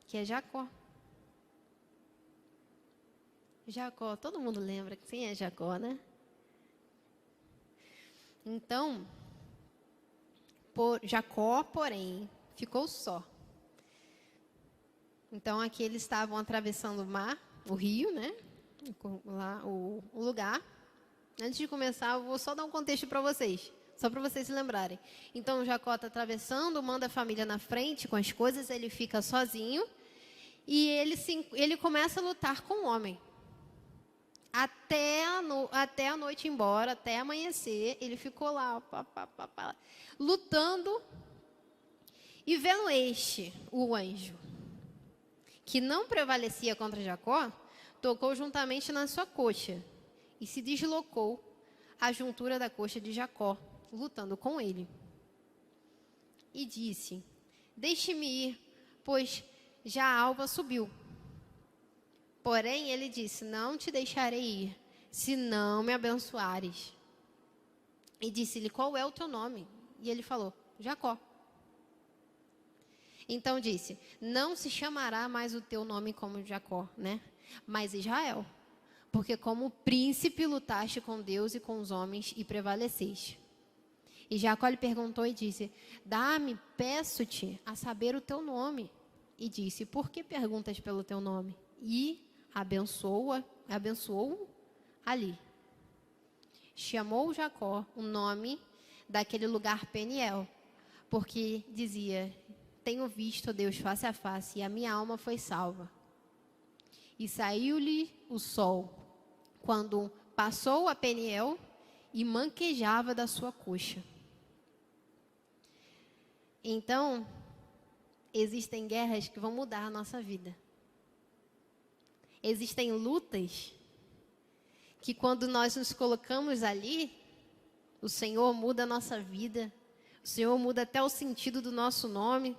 que é Jacó. Jacó, todo mundo lembra quem é Jacó, né? Então, Jacó, porém, ficou só. Então, aqui eles estavam atravessando o mar, o rio, né? Lá, o lugar. Antes de começar, eu vou só dar um contexto para vocês. Só para vocês se lembrarem. Então, Jacó está atravessando, manda a família na frente com as coisas, ele fica sozinho. E ele começa a lutar com o homem. Até a noite ir embora, até amanhecer, ele ficou lá, lutando. E vendo o anjo, que não prevalecia contra Jacó, tocou juntamente na sua coxa e se deslocou a juntura da coxa de Jacó, lutando com ele. E disse: deixe-me ir, pois já a alva subiu. Porém, ele disse: não te deixarei ir, se não me abençoares. E disse-lhe: qual é o teu nome? E ele falou: Jacó. Então disse: não se chamará mais o teu nome como Jacó, né? Mas Israel, porque como príncipe lutaste com Deus e com os homens e prevaleceste. E Jacó lhe perguntou e disse: dá-me, peço-te, a saber o teu nome. E disse: por que perguntas pelo teu nome? E abençoou ali. Chamou Jacó o nome daquele lugar Peniel, porque dizia: tenho visto Deus face a face, e a minha alma foi salva. E saiu-lhe o sol, quando passou a Peniel, e manquejava da sua coxa. Então, existem guerras que vão mudar a nossa vida. Existem lutas que quando nós nos colocamos ali, o Senhor muda a nossa vida, o Senhor muda até o sentido do nosso nome,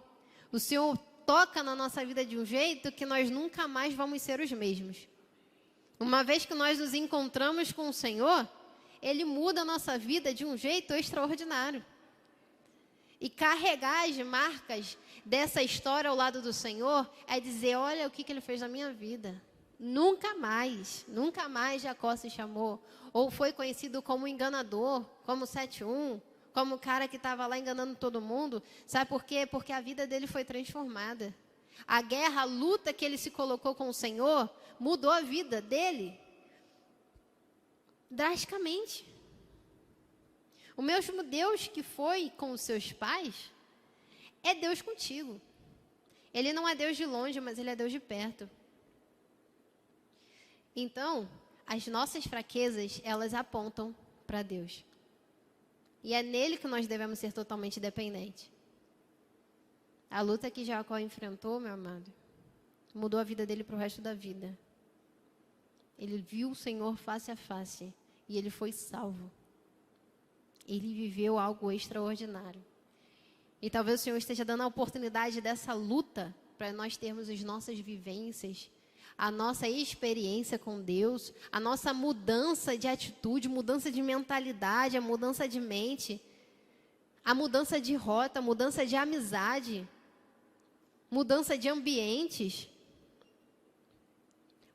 o Senhor toca na nossa vida de um jeito que nós nunca mais vamos ser os mesmos. Uma vez que nós nos encontramos com o Senhor, Ele muda a nossa vida de um jeito extraordinário. E carregar as marcas dessa história ao lado do Senhor é dizer: olha o que Ele fez na minha vida. Nunca mais Jacó se chamou, ou foi conhecido como enganador, como 7-1, como o cara que estava lá enganando todo mundo. Sabe por quê? Porque a vida dele foi transformada. A guerra, a luta que ele se colocou com o Senhor, mudou a vida dele drasticamente. O mesmo Deus que foi com os seus pais, é Deus contigo. Ele não é Deus de longe, mas Ele é Deus de perto. Então, as nossas fraquezas, elas apontam para Deus. E é nele que nós devemos ser totalmente dependentes. A luta que Jacó enfrentou, meu amado, mudou a vida dele para o resto da vida. Ele viu o Senhor face a face e ele foi salvo. Ele viveu algo extraordinário. E talvez o Senhor esteja dando a oportunidade dessa luta para nós termos as nossas vivências, a nossa experiência com Deus, a nossa mudança de atitude, mudança de mentalidade, a mudança de mente, a mudança de rota, a mudança de amizade, mudança de ambientes,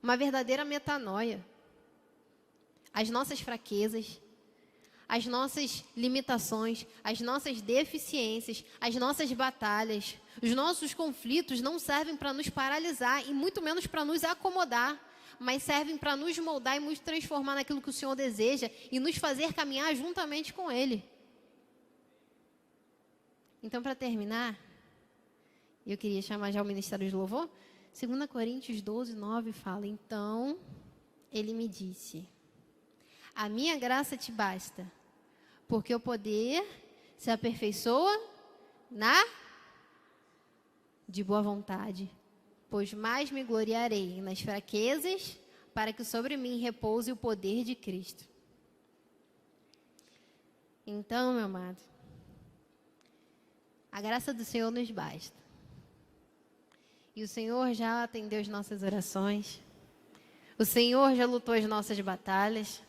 uma verdadeira metanoia. As nossas fraquezas, as nossas limitações, as nossas deficiências, as nossas batalhas, os nossos conflitos não servem para nos paralisar e muito menos para nos acomodar, mas servem para nos moldar e nos transformar naquilo que o Senhor deseja e nos fazer caminhar juntamente com Ele. Então, para terminar, eu queria chamar já o Ministério de Louvor. 2 Coríntios 12, 9 fala: então, ele me disse: a minha graça te basta, porque o poder se aperfeiçoa de boa vontade, pois mais me gloriarei nas fraquezas, para que sobre mim repouse o poder de Cristo. Então, meu amado, a graça do Senhor nos basta. E o Senhor já atendeu as nossas orações. O Senhor já lutou as nossas batalhas.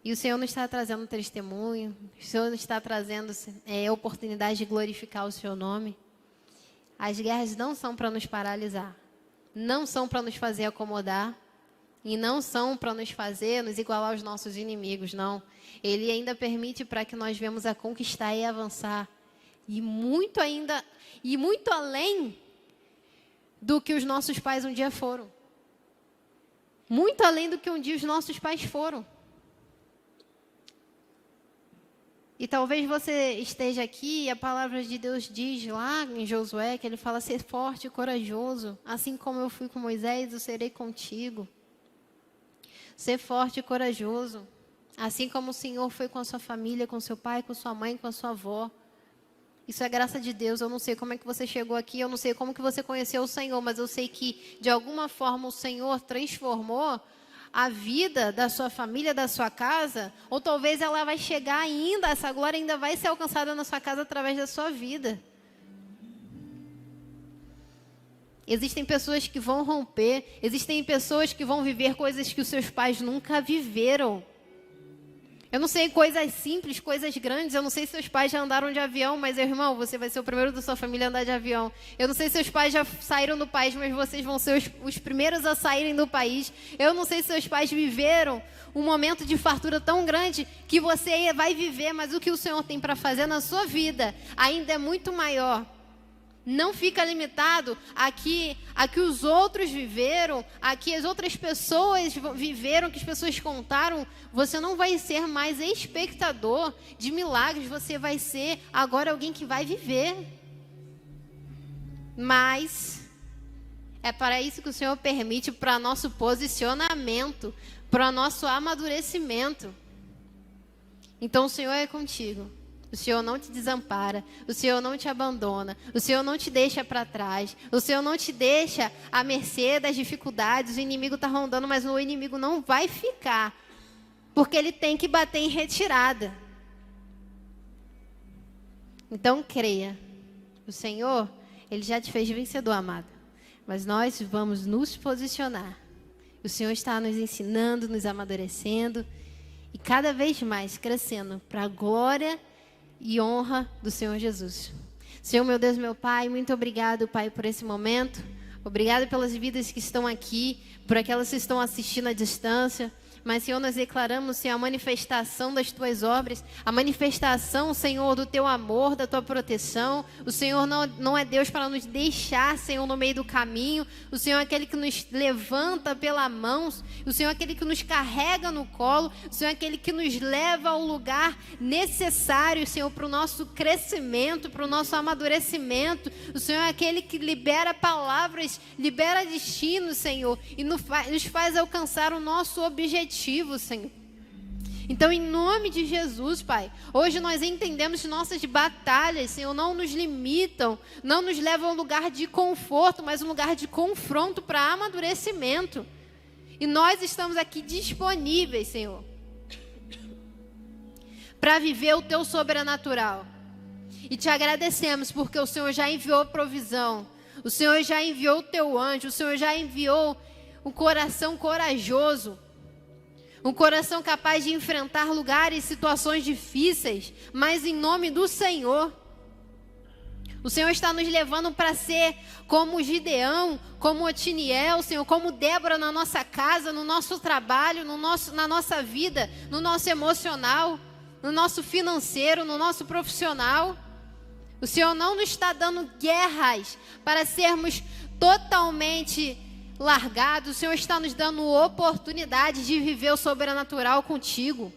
E o Senhor nos está trazendo testemunho. O Senhor nos está trazendo oportunidade de glorificar o seu nome. As guerras não são para nos paralisar. Não são para nos fazer acomodar. E não são para nos fazer nos igualar aos nossos inimigos, não. Ele ainda permite para que nós venhamos a conquistar e avançar. E muito além do que os nossos pais um dia foram. Muito além do que um dia os nossos pais foram. E talvez você esteja aqui e a palavra de Deus diz lá em Josué, que ele fala: ser forte e corajoso, assim como eu fui com Moisés, eu serei contigo. Ser forte e corajoso, assim como o Senhor foi com a sua família, com seu pai, com sua mãe, com a sua avó. Isso é graça de Deus. Eu não sei como é que você chegou aqui, eu não sei como que você conheceu o Senhor, mas eu sei que de alguma forma o Senhor transformou a vida da sua família, da sua casa, ou talvez ela vai chegar ainda, essa glória ainda vai ser alcançada na sua casa através da sua vida. Existem pessoas que vão romper, existem pessoas que vão viver coisas que os seus pais nunca viveram. Eu não sei coisas simples, coisas grandes. Eu não sei se seus pais já andaram de avião, mas, irmão, você vai ser o primeiro da sua família a andar de avião. Eu não sei se seus pais já saíram do país, mas vocês vão ser os primeiros a saírem do país. Eu não sei se seus pais viveram um momento de fartura tão grande que você vai viver, mas o que o Senhor tem para fazer na sua vida ainda é muito maior. Não fica limitado a que os outros viveram, a que as outras pessoas viveram, que as pessoas contaram. Você não vai ser mais espectador de milagres, você vai ser agora alguém que vai viver. Mas é para isso que o Senhor permite, para nosso posicionamento, para nosso amadurecimento. Então o Senhor é contigo. O Senhor não te desampara, o Senhor não te abandona, o Senhor não te deixa para trás, o Senhor não te deixa à mercê das dificuldades. O inimigo está rondando, mas o inimigo não vai ficar, porque ele tem que bater em retirada. Então creia, o Senhor, ele já te fez vencedor, amado, mas nós vamos nos posicionar. O Senhor está nos ensinando, nos amadurecendo e cada vez mais crescendo para a glória e honra do Senhor Jesus. Senhor, meu Deus, meu Pai, muito obrigado, Pai, por esse momento. Obrigado pelas vidas que estão aqui, por aquelas que estão assistindo à distância. Mas, Senhor, nós declaramos, Senhor, a manifestação das Tuas obras, a manifestação, Senhor, do Teu amor, da Tua proteção. O Senhor não é Deus para nos deixar, Senhor, no meio do caminho. O Senhor é aquele que nos levanta pela mão. O Senhor é aquele que nos carrega no colo. O Senhor é aquele que nos leva ao lugar necessário, Senhor, para o nosso crescimento, para o nosso amadurecimento. O Senhor é aquele que libera palavras, libera destinos, Senhor, e nos faz alcançar o nosso objetivo, Senhor. Então, em nome de Jesus, Pai, hoje nós entendemos que nossas batalhas, Senhor, não nos limitam, não nos levam a um lugar de conforto, mas um lugar de confronto para amadurecimento. E nós estamos aqui disponíveis, Senhor, para viver o Teu sobrenatural. E te agradecemos porque o Senhor já enviou provisão, o Senhor já enviou o Teu anjo, o Senhor já enviou um coração corajoso, um coração capaz de enfrentar lugares e situações difíceis, mas em nome do Senhor. O Senhor está nos levando para ser como Gideão, como Otiniel, Senhor, como Débora na nossa casa, no nosso trabalho, na nossa vida, no nosso emocional, no nosso financeiro, no nosso profissional. O Senhor não nos está dando guerras para sermos totalmente largados. O Senhor está nos dando oportunidade de viver o sobrenatural contigo.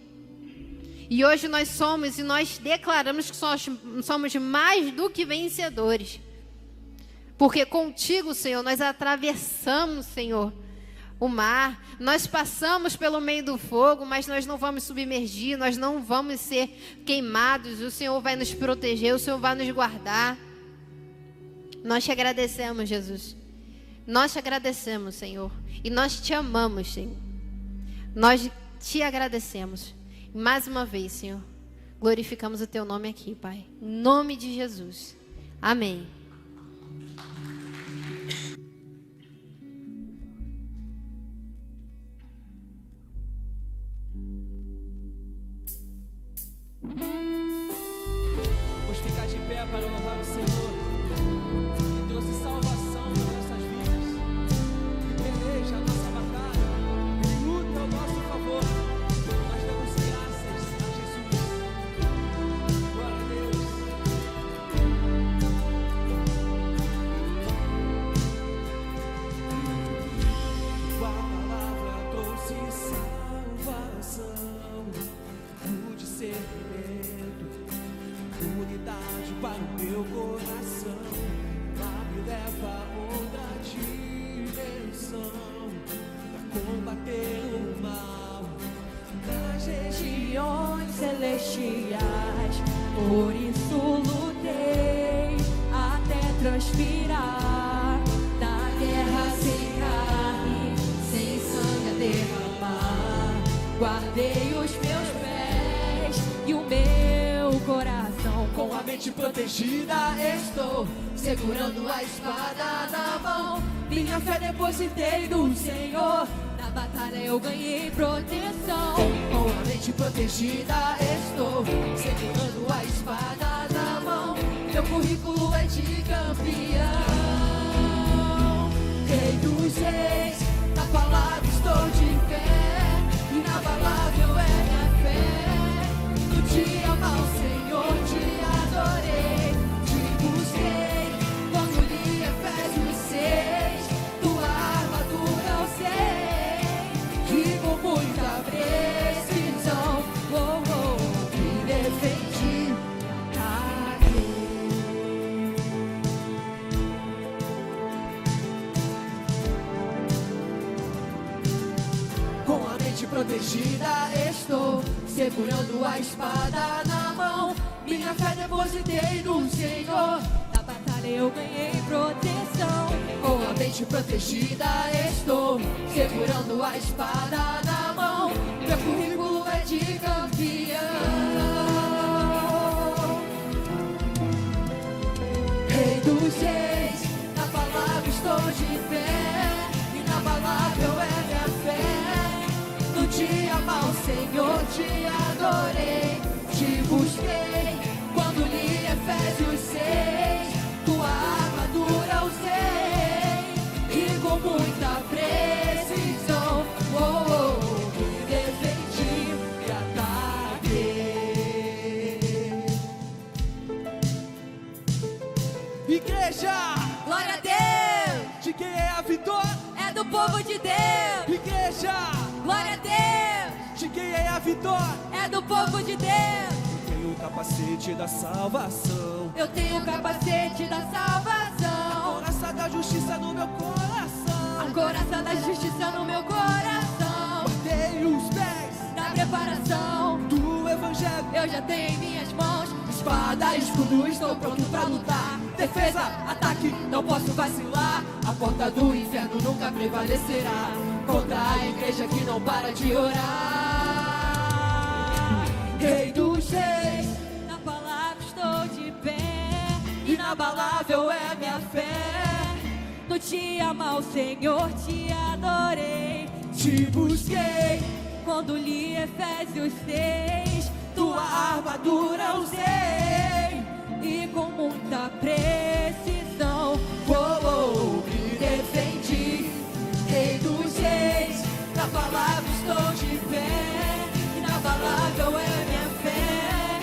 E hoje nós somos e nós declaramos que somos mais do que vencedores. Porque contigo, Senhor, nós atravessamos, Senhor, o mar. Nós passamos pelo meio do fogo, mas nós não vamos submergir, nós não vamos ser queimados. O Senhor vai nos proteger, o Senhor vai nos guardar. Nós te agradecemos, Jesus. Nós te agradecemos, Senhor. E nós te amamos, Senhor. Nós te agradecemos. Mais uma vez, Senhor, glorificamos o teu nome aqui, Pai. Em nome de Jesus. Amém. Vamos ficar de pé para louvar o Senhor, que trouxe salvação em nossas vidas, que peleja a nossa batalha, Ele luta ao nosso favor. Nós damos graças a Jesus. Glória a Deus. Tua palavra trouxe salvação, pude ser unidade para o meu coração, lá me leva a outra dimensão, pra combater o mal nas regiões celestiais. Por isso lutei até transpirar, na guerra sem carne, sem sangue a derramar. Guardei os meus pés e o meu coração. Com a mente protegida estou, segurando a espada na mão. Minha fé depositei no Senhor, na batalha eu ganhei proteção. Com a mente protegida estou, segurando a espada na mão. Meu currículo é de campeão, Rei dos reis, na palavra estou de pé, inabalável é minha fé. No dia mau, Senhor, te adorei, te busquei, quando li Efésios 6, tua armadura eu sei, e com muita precisão, me defendi, com a mente protegida estou, segurando a espada na mão. Minha fé depositei no Senhor, na batalha eu ganhei proteção. Com a mente protegida estou, segurando a espada na mão. Meu currículo é de campeão, Rei dos reis, na palavra estou de pé, inabalável é minha fé. No dia mau, Senhor, te adorei, te busquei, quando li Efésios 6, tua armadura eu sei, e com muita precisão, me defendi e ataquei. Igreja, glória a Deus, de quem é a vitória? É do povo de Deus. Igreja, glória a Deus, de quem é a vitória? É do povo de Deus. Eu tenho o capacete da salvação, eu tenho o capacete da salvação, a couraça da justiça no meu coração, a couraça da justiça no meu coração. Guardei os pés na preparação do evangelho, eu já tenho em minhas mãos espada, escudo, estou pronto pra lutar. Defesa, ataque, não posso vacilar, a porta do inferno nunca prevalecerá contra a igreja que não para de orar. Rei dos reis, na palavra estou de pé, inabalável é minha fé. No dia mau, Senhor, te adorei, te busquei, quando li Efésios 6, tua armadura usei, e com muita precisão, me defendi, Rei dos Reis, na palavra estou de pé, inabalável é minha fé.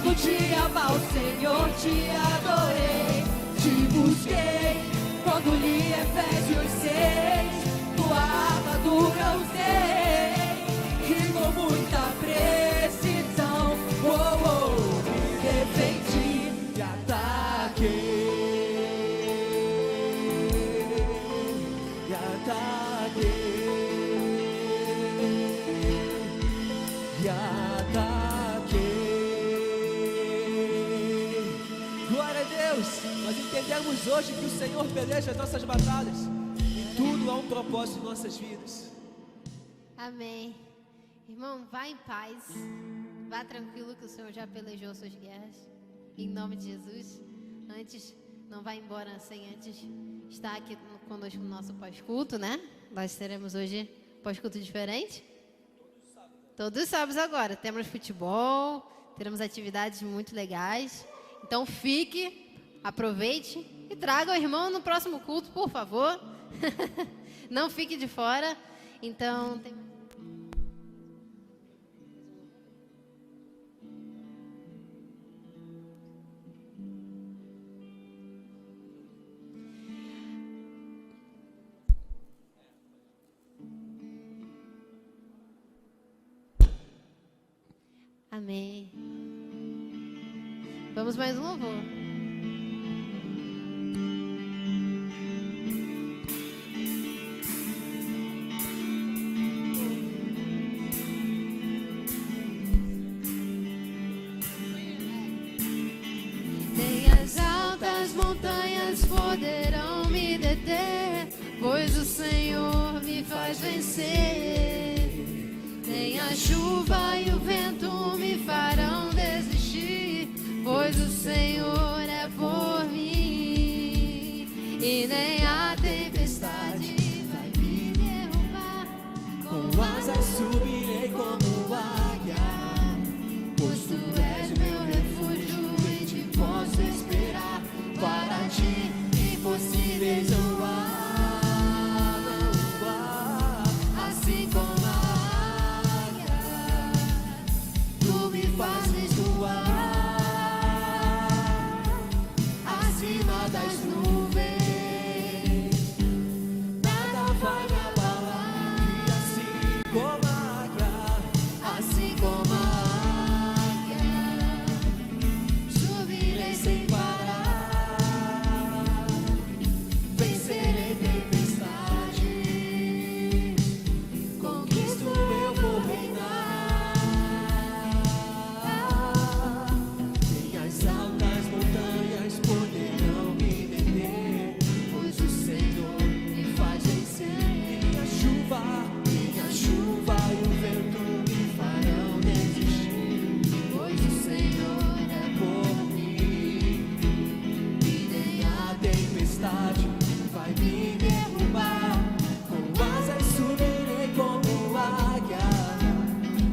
No dia mau, Senhor, te adorei, te busquei, quando li Efésios 6, tua armadura usei, e com muita precisão, me defendi e ataquei. Glória a Deus. Nós entendemos hoje que o Senhor peleja as nossas batalhas e tudo há um propósito em nossas vidas. Amém. Irmão, vá em paz. Vá tranquilo que o Senhor já pelejou suas guerras. Em nome de Jesus. Antes, não vá embora sem antes estar aqui conosco no nosso pós-culto, né? Nós teremos hoje pós-culto diferente. Todos os sábados agora. Temos futebol, teremos atividades muito legais. Então fique, aproveite e traga o irmão no próximo culto, por favor. Não fique de fora. Então, amém. Vamos mais um louvor. Nem as altas montanhas poderão me deter, pois o Senhor me faz vencer. Nem a chuva e o vento me farão desistir, pois o Senhor é por mim. E nem a tempestade vai me derrubar, Com asas subirei como águia, pois tu és meu refúgio, em ti posso esperar. para ti impossíveis não há, não há. Assim como a águia, tu me fazes voar acima das nuvens. Nada vai me abalar, e assim como a águia, Assim como a águia, subirei sem parar, vencerei tempestades, com Cristo eu vou reinar. nem as altas montanhas poderão me deter, Pois o Senhor me faz vencer. nem a chuva e o vento me farão desistir, Pois o Senhor é por mim. e nem A tempestade vai me derrubar, com asas subirei como águia,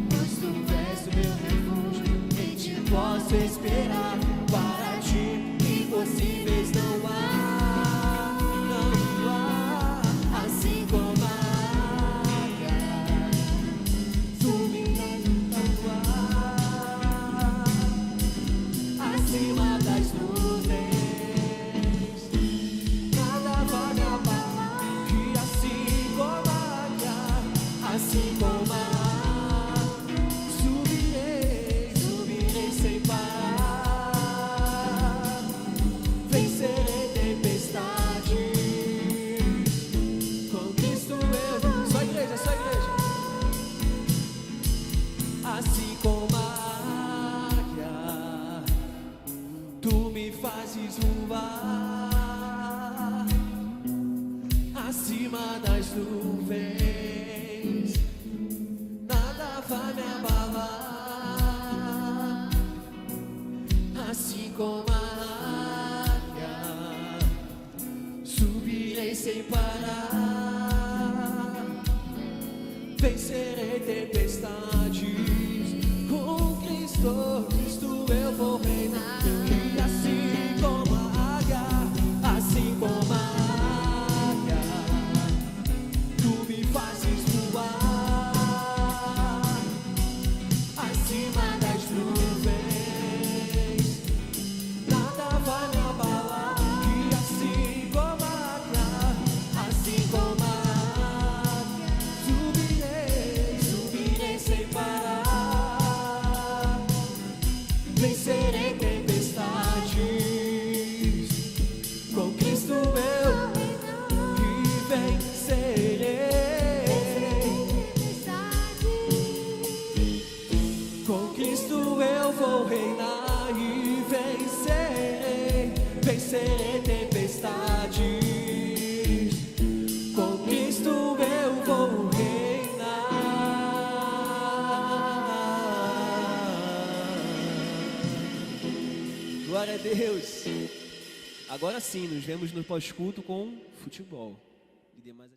pois tu és o meu refúgio, em ti posso esperar. Para ti impossíveis não há, não há. assim como a águia, Tu me levas acima das nuvens, nada vai me abalar, e assim como a águia, assim como a águia, subirei sem parar, vencerei tempestades, com Cristo eu. Só igreja, só igreja. Assim como a águia, tu me fazes voar acima das nuvens, nada vai me abalar. Assim como a águia, subirei sem parar, vencerei tempestades, com Cristo eu vou reinar. E assim vou reinar e vencerei tempestades. Conquisto, eu vou reinar. Glória a Deus. Agora sim, nos vemos no pós-culto com futebol e demais